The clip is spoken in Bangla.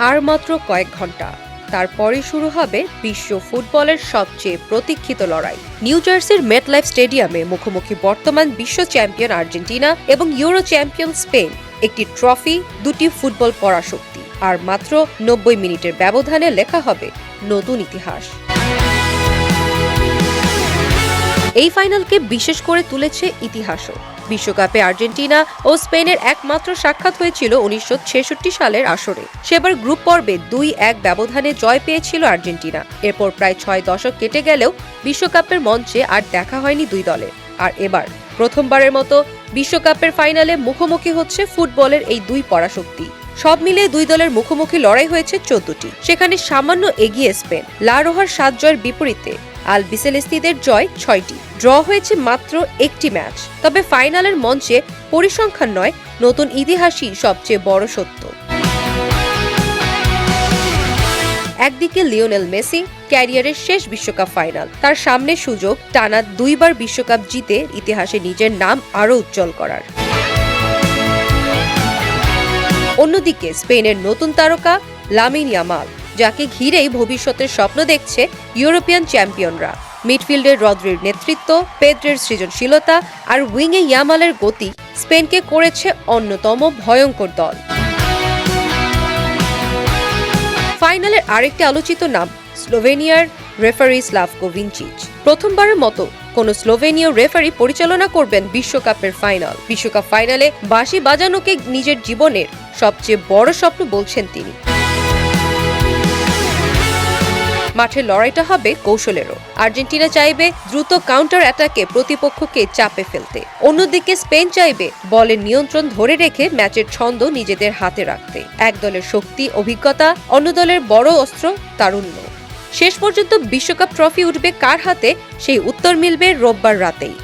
আর মাত্র কয়েক ঘন্টা, তারপরে শুরু হবে বিশ্ব ফুটবলের সবচেয়ে প্রতীক্ষিত লড়াই। নিউ জার্সির মেটলাইফ স্টেডিয়ামে মুখোমুখি বর্তমান বিশ্ব চ্যাম্পিয়ন আর্জেন্টিনা এবং ইউরো চ্যাম্পিয়ন স্পেন। একটি ট্রফি, দুটি ফুটবল পরাশক্তি, আর মাত্র 90 মিনিটের ব্যবধানে লেখা হবে নতুন ইতিহাস। এই ফাইনালকে বিশেষ করে তুলেছে ইতিহাসও। বিশ্বকাপে আর্জেন্টিনা ও স্পেনের একমাত্র সাক্ষাৎ হয়েছিল 1966 সালের আসরে। সেবার গ্রুপ পর্বে 2-1 ব্যবধানে জয় পেয়েছিল আর্জেন্টিনা। এরপর প্রায় 6 দশক কেটে গেলেও বিশ্বকাপের মঞ্চে আর দেখা হয়নি দুই দলের। আর এবার প্রথমবারের মতো বিশ্বকাপের ফাইনালে মুখোমুখি হচ্ছে ফুটবলের এই দুই পরাশক্তি। সব মিলিয়ে দুই দলের মুখোমুখি লড়াই হয়েছে 14টি, সেখানে সামান্য এগিয়ে স্পেন। লা রোহার 7 জয়ের বিপরীতে আলবিসেলেস্তিদের জয় 6টি। ড্র হয়েছে মাত্র একটি ম্যাচ। তবে ফাইনালের মঞ্চে পরিসংখ্যান নয়, নতুন ইতিহাসই সবচেয়ে বড় সত্য। একদিকে লিওনেল মেসি, ক্যারিয়ারের শেষ বিশ্বকাপ ফাইনাল, তার সামনে সুযোগ টানা 2বার বিশ্বকাপ জিতে ইতিহাসে নিজের নাম আরও উজ্জ্বল করার। অন্যদিকে স্পেনের নতুন তারকা লামিন ইয়ামাল, যাকে ঘিরেই ভবিষ্যতের স্বপ্ন দেখছে ইউরোপিয়ান চ্যাম্পিয়নরা। মিডফিল্ডের রদ্রির নেতৃত্ব, পেদ্রের সৃজনশীলতা আর উইংয়ে ইয়ামালের গতি স্পেনকে করেছে অন্যতম ভয়ঙ্কর দল। ফাইনালের আরেকটি আলোচিত নাম স্লোভেনিয়ার রেফারি স্লাভকো ভিনচিচ। প্রথমবারের মতো কোনো স্লোভেনীয় রেফারি পরিচালনা করবেন বিশ্বকাপের ফাইনাল। বিশ্বকাপ ফাইনালে বাঁশি বাজানোকে নিজের জীবনের সবচেয়ে বড় স্বপ্ন বলছেন তিনি। মাঠের লড়াইটা হবে কৌশলেরও। আর্জেন্টিনা চাইবে দ্রুত কাউন্টার অ্যাটাকে প্রতিপক্ষকে চাপে ফেলতে। অন্যদিকে স্পেন চাইবে বলের নিয়ন্ত্রণ ধরে রেখে ম্যাচের ছন্দ নিজেদের হাতে রাখতে। এক দলের শক্তি, অভিজ্ঞতা, অন্য দলের বড় অস্ত্র তারুণ্য। শেষ পর্যন্ত বিশ্বকাপ ট্রফি উঠবে কার হাতে, সেই উত্তর মিলবে রোববার রাতেই।